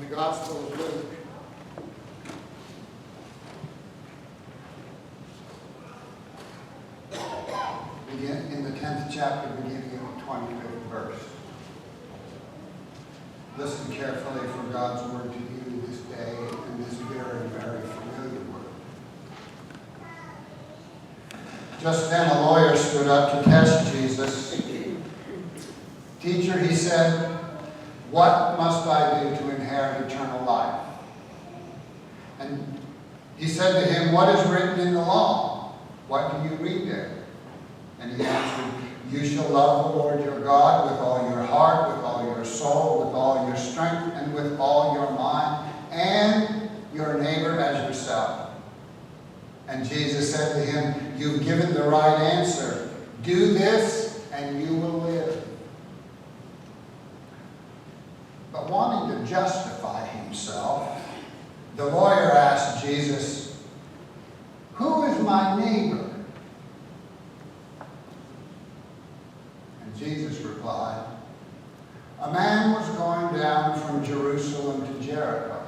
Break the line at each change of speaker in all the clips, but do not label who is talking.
the Gospel of Luke. Begin in the 10th chapter, beginning in the 25th verse. Listen carefully for God's word to you this day in this very, very familiar word. Just then a lawyer stood up to test Jesus. "Teacher," he said, "what must I do to inherit eternal life?" And he said to him, "What is written in the law? What do you read there?" And he answered, "You shall love the Lord your God with all your heart, with all your soul, with all your strength, and with all your mind, and your neighbor as yourself." And Jesus said to him, "You've given the right answer. Do this, and you will live." But wanting to justify himself, the lawyer asked Jesus, "Who is my neighbor?" And Jesus replied, "A man was going down from Jerusalem to Jericho,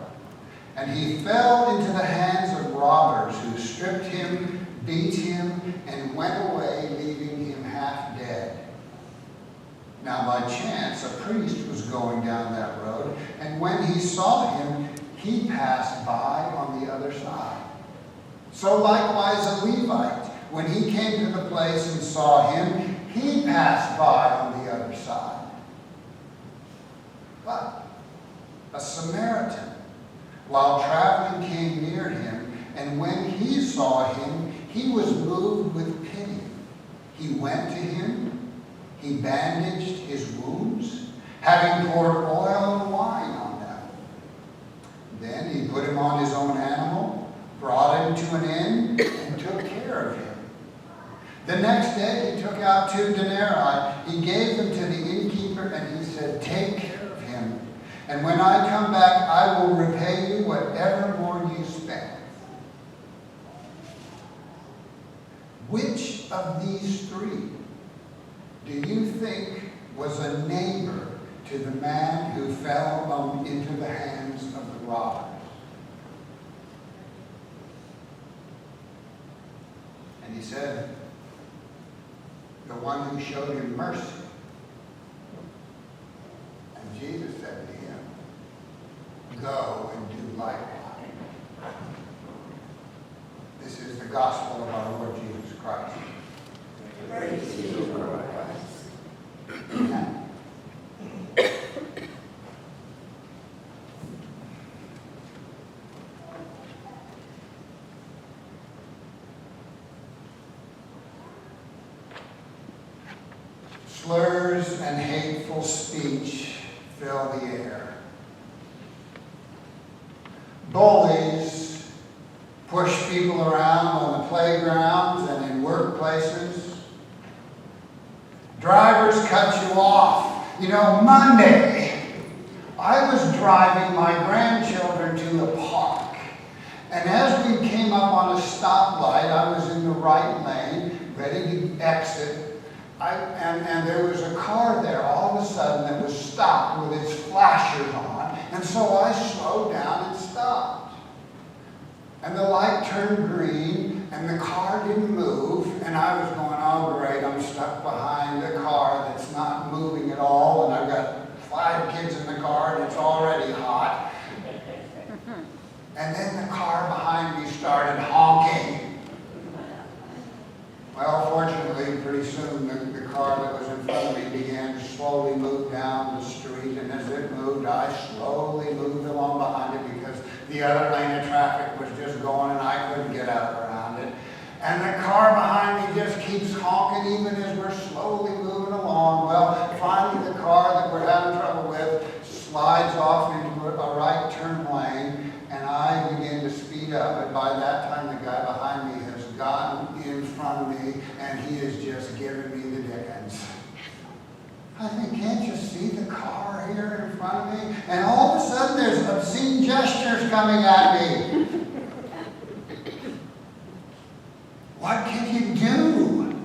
and he fell into the hands of robbers who stripped him, beat him, and went away, leaving him half dead. Now by chance a priest was going down that road, and when he saw him, he passed by on the other side. So likewise a Levite, when he came to the place and saw him, he passed by on the other side. But a Samaritan, while traveling, came near him, and when he saw him, he was moved with pity. He went to him, he bandaged his wounds, having poured oil and wine on them. Then he put him on his own animal, brought him to an inn, and took care of him. The next day he took out 2 denarii. He gave them to the innkeeper, and he said, "Take care of him, and when I come back, I will repay you whatever more you spend." Which of these 3 do you think was a neighbor to the man who fell into the hands of the robbers? And he said, "The one who showed him mercy." And Jesus said to him, "Go and do likewise." This is the gospel of our Lord Jesus Christ.
Praise to you, Lord Christ.
Amen. Slurs and hateful speech fill the air. Bullies push people around on the playgrounds and in workplaces. Drivers cut you off. Monday, I was driving my grandchildren to a park. And as we came up on a stoplight, I was in the right lane, ready to exit. And there was a car there all of a sudden that was stopped with its flashers on. And so I slowed down and stopped. And the light turned green, and the car didn't move. And I was going, "Oh, great, I'm stuck behind a car that's not moving at all. And I've got 5 kids in the car, and it's already hot." And then the car behind me started honking. Well, fortunately, pretty soon the car that was in front of me began to slowly move down the street, and as it moved, I slowly moved along behind it because the other lane of traffic was just going and I couldn't get out around it. And the car behind me just keeps honking even as we're slowly moving along. Well, finally the car that we're having trouble with slides off into a right turn lane, and I begin to speed up. And by that time, the guy behind me has gotten in front of me, and he is just giving me the dickens. I think, "Can't you see the car here in front of me?" And all of a sudden, there's obscene gestures coming at me. What can you do?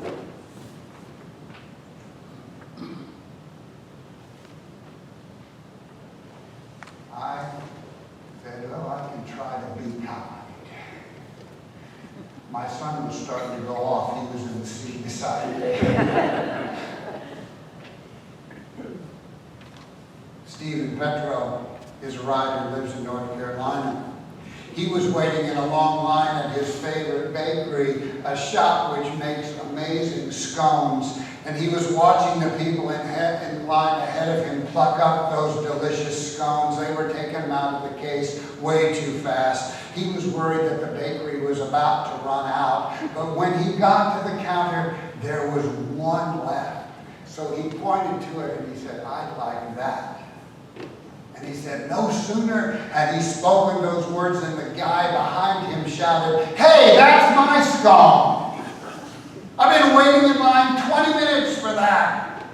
I starting to go off. He was in the seat beside me. Stephen Petro is a writer, lives in North Carolina. He was waiting in a long line at his favorite bakery, a shop which makes amazing scones. And he was watching the people in line ahead of him pluck up those delicious scones. They were taking them out of the case way too fast. He was worried that the bakery was about to run out. But when he got to the counter, there was one left. So he pointed to it and he said, "I'd like that." And he said, no sooner had he spoken those words than the guy behind him shouted, "Hey, that's my scone! I've been waiting in line 20 minutes for that."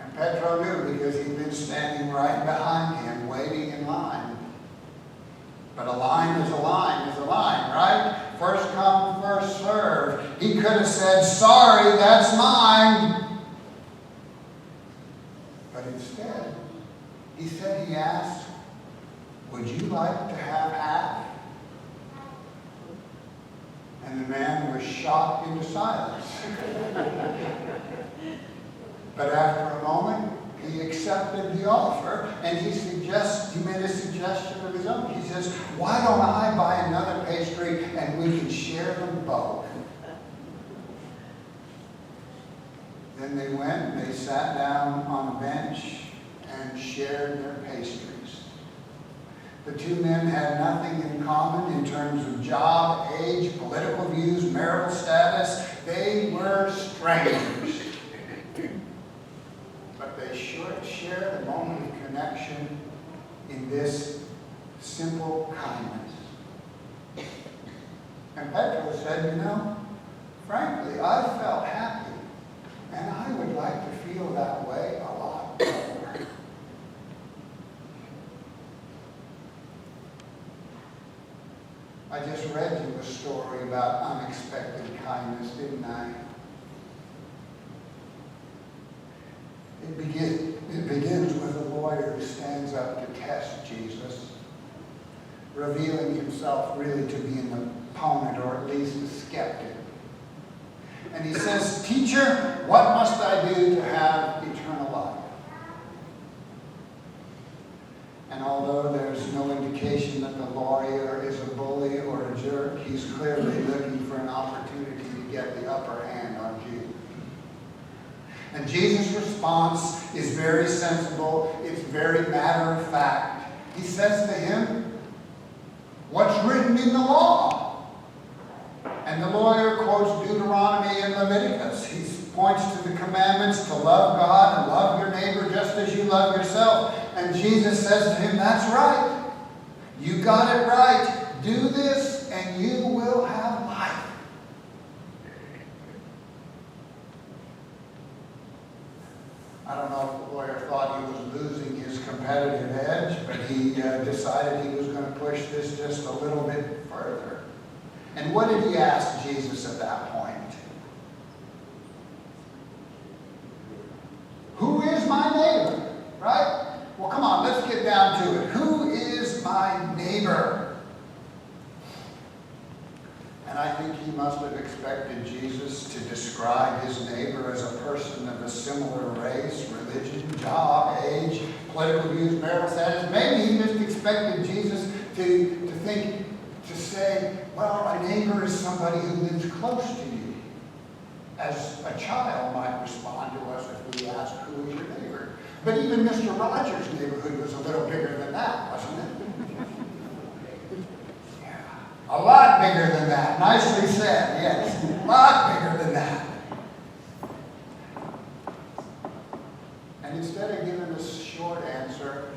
And Petro knew because he'd been standing right behind him waiting in line. But a line is a line is a line, right? First come, first serve. He could have said, "Sorry, that's mine." But instead, he asked, "Would you like to have half?" And the man was shocked into silence. But after a moment, he accepted the offer, and he made a suggestion of his own. He says, "Why don't I buy another pastry and we can share them both?" Then they went and they sat down on a bench and shared their pastries. The two men had nothing in common in terms of job, age, political views, marital status. They were strangers. But they shared a moment of connection in this simple kindness. And Petro said, frankly, I felt happy, and I would like to feel that way a lot more. I just read you a story about unexpected kindness, didn't I? It begins with a lawyer who stands up to test Jesus, revealing himself really to be an opponent or at least a skeptic. And he says, "Teacher, what must I do to have eternal life?" And although there's no indication that the lawyer is a bully or a jerk, he's clearly looking for an opportunity to get the upper hand on Jesus. And Jesus' response is very sensible. It's very matter of fact. He says to him, "What's written in the law?" And the lawyer quotes Deuteronomy and Leviticus. He points to the commandments to love God and love your neighbor just as you love yourself. And Jesus says to him, "That's right. You got it right. Do this and you will have life." I don't know if the lawyer thought he was losing his competitive edge, but he decided he was going to push this just a little bit further. And what did he ask Jesus at that point? Who is my neighbor? Right? Well, come on, let's get down to it. Who is my neighbor? And I think he must have expected Jesus to describe his neighbor as a person of a similar race, religion, job, age, political views, marital status. Maybe he just expected Jesus to say, well, my neighbor is somebody who lives close to you. As a child might respond to us if we ask, who is your neighbor? But even Mr. Rogers' neighborhood was a little bigger than that, wasn't it? Yeah. A lot bigger than that. Nicely said, yes. A lot bigger than that. And instead of giving a short answer,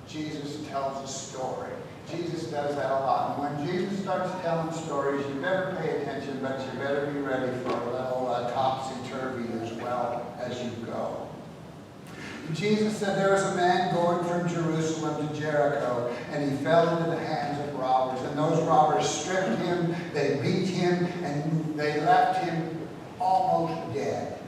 Jesus tells a story. Jesus does that a lot. And when Jesus starts telling stories, you better pay attention, but you better be ready for a little topsy-turvy as well as you go. And Jesus said there was a man going from Jerusalem to Jericho, and he fell into the hands of robbers. And those robbers stripped him, they beat him, and they left him almost dead.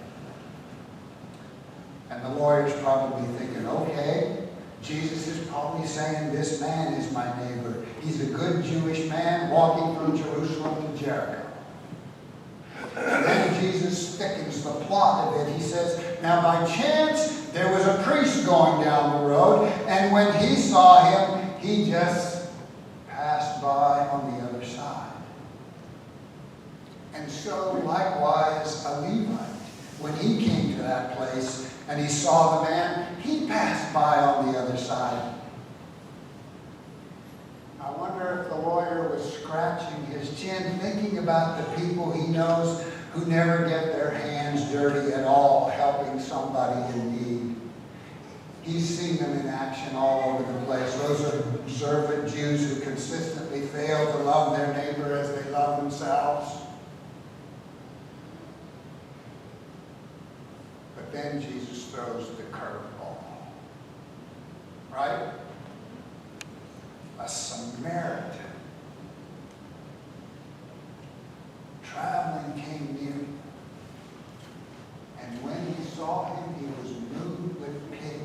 And the lawyer's probably thinking, okay, Jesus is probably saying this man is my neighbor. He's a good Jewish man walking from Jerusalem to Jericho. Jesus thickens the plot of it. He says, now by chance, there was a priest going down the road, and when he saw him, he just passed by on the other side. And so, likewise, a Levite, when he came to that place and he saw the man, he passed by on the other side. I wonder if the lawyer was scratching his chin, thinking about the people he knows who never get their hands dirty at all, helping somebody in need. He's seen them in action all over the place. Those are observant Jews who consistently fail to love their neighbor as they love themselves. But then Jesus throws the curveball. Right? A Samaritan traveling came near him. And when he saw him, he was moved with pity.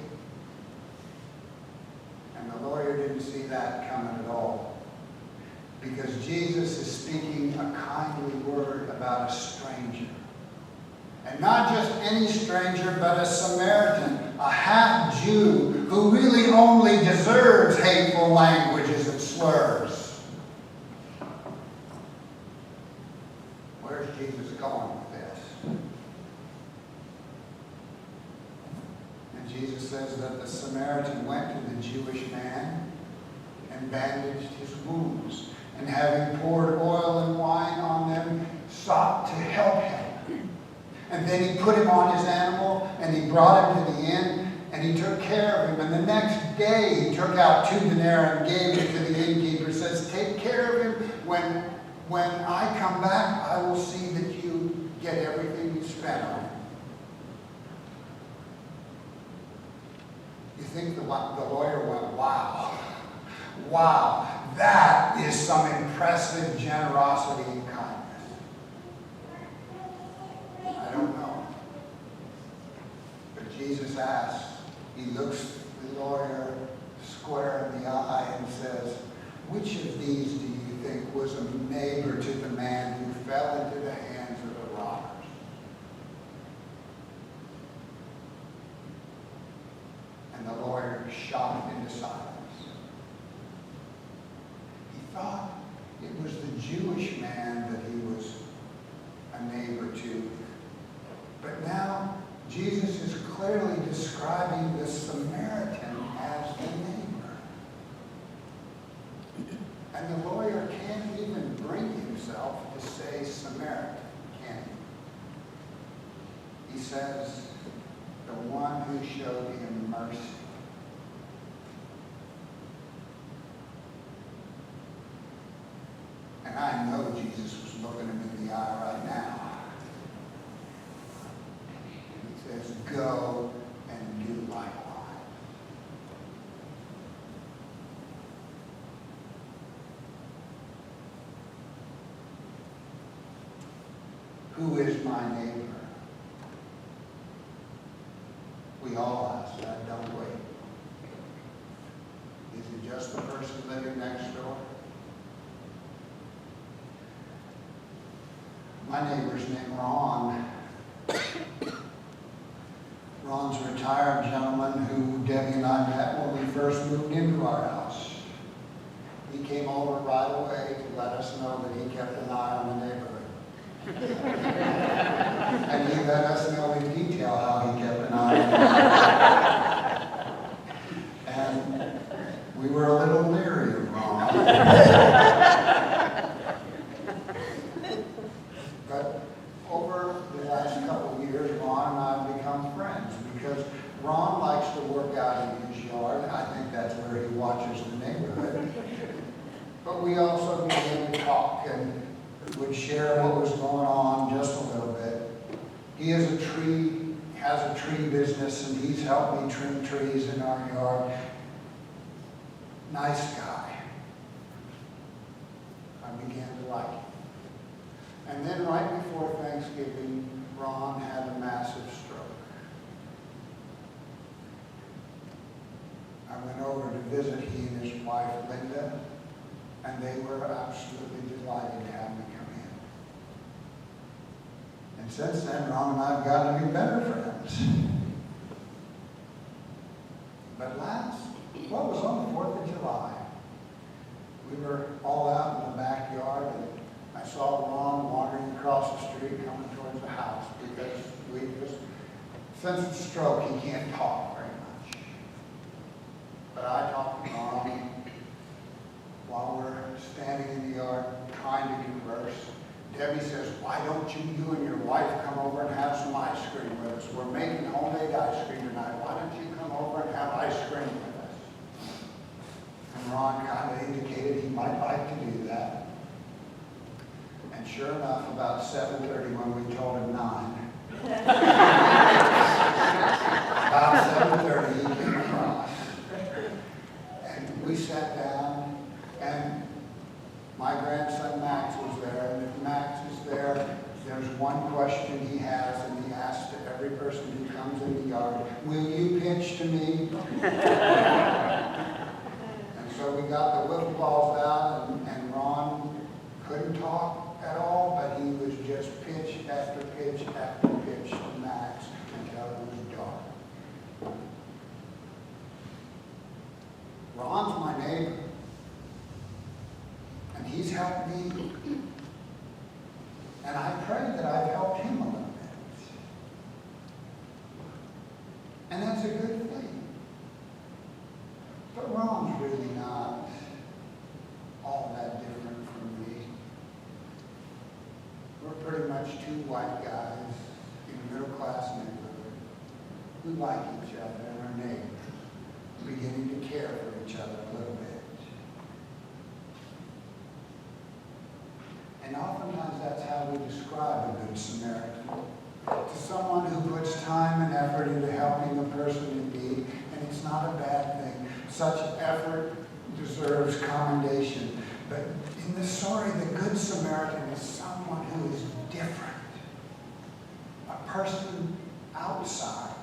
And the lawyer didn't see that coming at all. Because Jesus is speaking a kindly word about a stranger. And not just any stranger, but a Samaritan, a half-Jew, who really only deserves hateful languages and slurs. Where's Jesus going with this? And Jesus says that the Samaritan went to the Jewish man and bandaged his wounds, and having poured oil and wine on them, sought to help him. And then he put him on his animal, and he brought him to the inn, and he took care of him. And the next day he took out 2 denarii and gave it to the innkeeper. Says, take care of him. When I come back, I will see that you get everything you spent on him. You think the lawyer went, wow. Wow, that is some impressive generosity and kindness. I don't know. But Jesus asks, he looks the lawyer square in the eye and says, which of these do you think was a neighbor to the man who fell into the hands of the robbers? And the lawyer shocked into silence. He thought it was the Jewish man that he was a neighbor to. But now, Jesus is clearly describing the Samaritan as the neighbor. And the lawyer can't even bring himself to say Samaritan, can he? He says, the one who showed him mercy. And I know Jesus was looking him in the eye right now. Says, go and do likewise. Who is my neighbor? We all ask that, don't we? Is it just the person living next door? My neighbor's named Ron. Ron's a retired gentleman who Debbie and I met when we first moved into our house. He came over right away to let us know that he kept an eye on the neighborhood. And he let us know in detail how he kept an eye on it. And we were a little leery of Ron. But over the last couple of years, Ron and I have become friends because Ron likes to work out in his yard. I think that's where he watches the neighborhood. But we also began to talk and would share what was going on just a little bit. He has a tree business, and he's helped me trim trees in our yard. Nice guy. I began to like him. And then right before Thanksgiving, Ron had a massive stroke. I went over to visit he and his wife, Linda, and they were absolutely delighted to have me come And since then, Ron and I have gotten to be better friends. But what was on the 4th of July? We were all out in the backyard, and I saw Ron wandering across the street coming towards the house because since the stroke, he can't talk very much. But I talked to Ron while we're standing in the yard trying to converse. Debbie says, why don't you and your wife come over and have some ice cream with us? We're making homemade ice cream tonight. Why don't you come over and have ice cream with us? And Ron kind of indicated he might like to do that. And sure enough, about 7:30 when we told him 9, about 7:30 he came across. And we sat down, and my grandson Max was there, and if Max is there, there's one question he has, and he asks to every person who comes in the yard, will you pitch to me? And so we got the wiffle balls out, and Ron couldn't talk at all, but he was just pitch after pitch after pitch to Max until it was dark. Ron's my neighbor. And he's helped me, and I pray that I've helped him a little bit. And that's a good thing. But Ron's really not all that different from me. We're pretty much two white guys in a middle-class neighborhood who like each other and are neighbors, beginning to care for each other a little bit. And oftentimes that's how we describe a good Samaritan. To someone who puts time and effort into helping a person in need, and it's not a bad thing. Such effort deserves commendation. But in the story, the Good Samaritan is someone who is different. A person outside.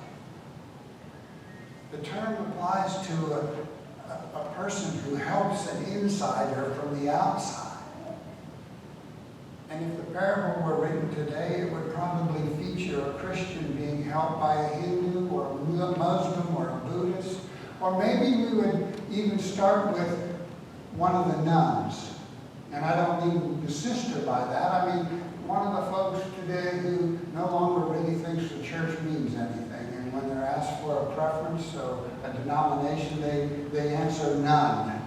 The term applies to a person who helps an insider from the outside. And if the parable were written today, it would probably feature a Christian being helped by a Hindu or a Muslim or a Buddhist. Or maybe we would even start with one of the nuns. And I don't mean the sister by that. I mean one of the folks today who no longer really thinks the church means anything. And when they're asked for a preference or a denomination, they answer none.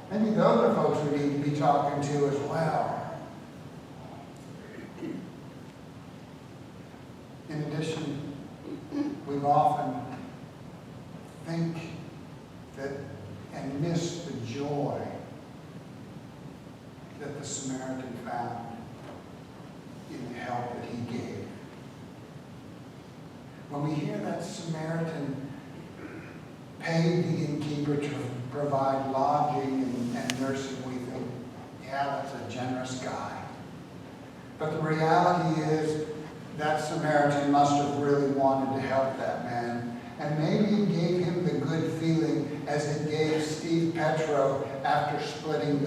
Maybe those are folks we need to be talking to as well. In addition, we often think that and miss the joy that the Samaritan found in the help that he gave. When we hear that Samaritan paid the innkeeper to provide lodging and nursing, we think, yeah, that's a generous guy. But the reality is, that Samaritan must have really wanted to help that man. And maybe it gave him the good feeling as it gave Steve Petro after splitting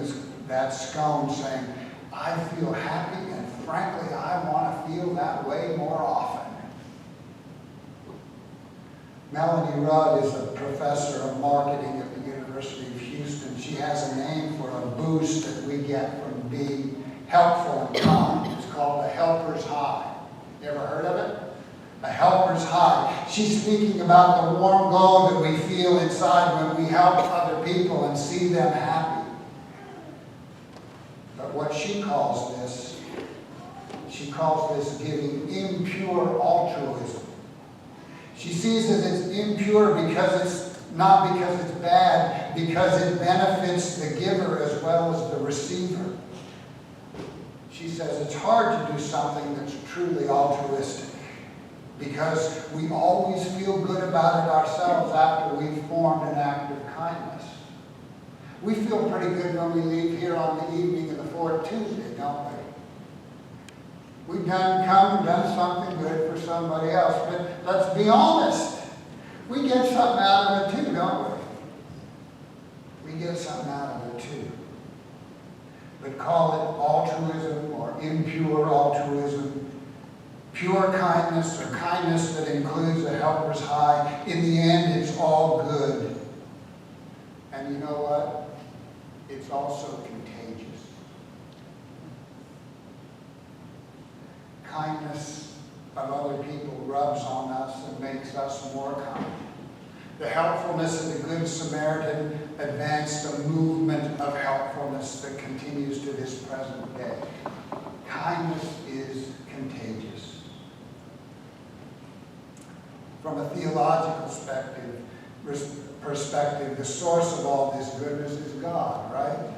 that scone, saying, I feel happy, and frankly, I want to feel that way more often. Melanie Rudd is a professor of marketing at the University of Houston. She has a name for a boost that we get from being helpful and kind. It's called the helper's high. You ever heard of it? A helper's high. She's speaking about the warm glow that we feel inside when we help other people and see them happy. But what she calls this giving impure altruism. She sees that it's impure because it's bad, because it benefits the giver as well as the receiver. She says it's hard to do something that's truly altruistic because we always feel good about it ourselves after we've formed an act of kindness. We feel pretty good when we leave here on the evening of the 4th Tuesday, don't we? We've come and done something good for somebody else, but let's be honest. We get something out of it too, don't we? We get something out of it too. But call it altruism or impure altruism, pure kindness or kindness that includes a helper's high, in the end it's all good. And you know what? It's also contagious. Kindness of other people rubs on us and makes us more kind. The helpfulness of the Good Samaritan advanced a movement of helpfulness that continues to this present day. Kindness is contagious. From a theological perspective, the source of all this goodness is God, right?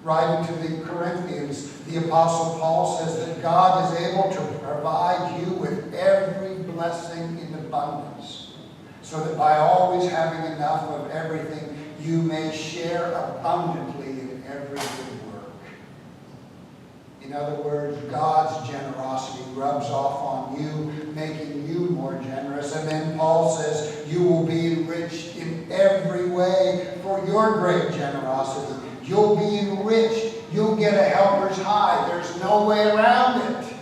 Writing to the Corinthians, the Apostle Paul says that God is able to provide you with every blessing in abundance, so that by always having enough of everything, you may share abundantly in every good work. In other words, God's generosity rubs off on you, making you more generous. And then Paul says, you will be enriched in every way for your great generosity. You'll be enriched. You'll get a helper's high. There's no way around it.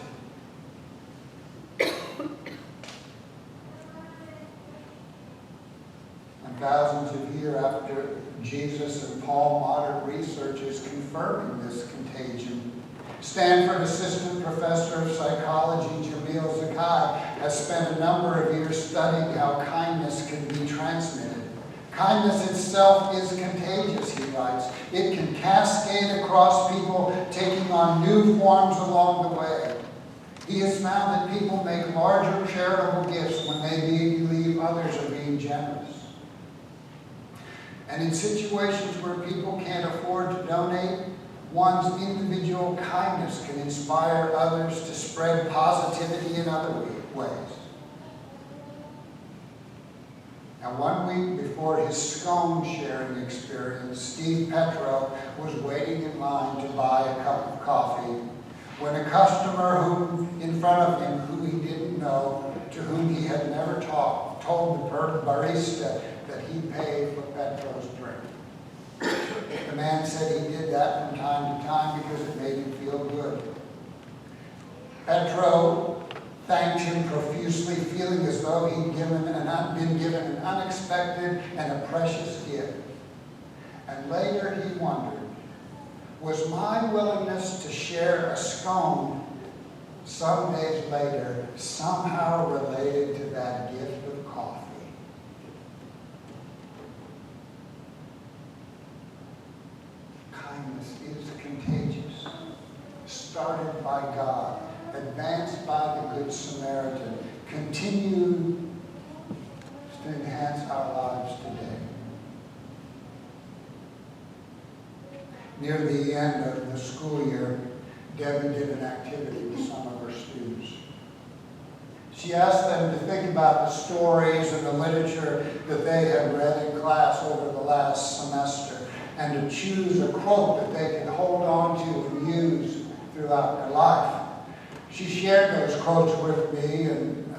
And thousands of years after Jesus and Paul, modern research is confirming this contagion. Stanford assistant professor of psychology Jamil Zakai has spent a number of years studying how kindness can be transmitted. Kindness itself is contagious, he writes. It can cascade across people, taking on new forms along the way. He has found that people make larger charitable gifts when they believe others are being generous. And in situations where people can't afford to donate, one's individual kindness can inspire others to spread positivity in other ways. Now, 1 week before his scone sharing experience, Steve Petro was waiting in line to buy a cup of coffee when a customer in front of him who he didn't know, to whom he had never talked, told the barista that he paid for Petro's drink. The man said he did that from time to time because it made him feel good. Petro thanked him profusely, feeling as though he'd been given an unexpected and a precious gift. And later he wondered, was my willingness to share a scone some days later somehow related to that gift of coffee? Kindness is contagious, started by God, advanced by the Good Samaritan, continues to enhance our lives today. Near the end of the school year, Debbie did an activity with some of her students. She asked them to think about the stories and the literature that they had read in class over the last semester, and to choose a quote that they could hold on to and use throughout their life. She shared those quotes with me, and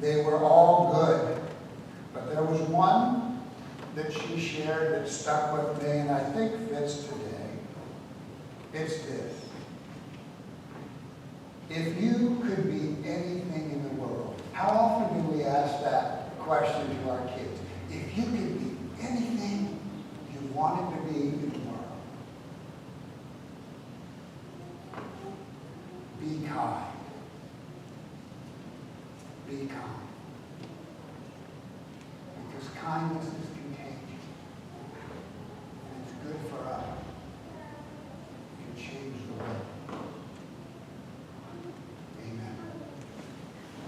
they were all good. But there was one that she shared that stuck with me and I think fits today. It's this. If you could be anything in the world, how often do we ask that question to our kids? If you could be anything you wanted to be in the world, be kind. Be kind. Because kindness is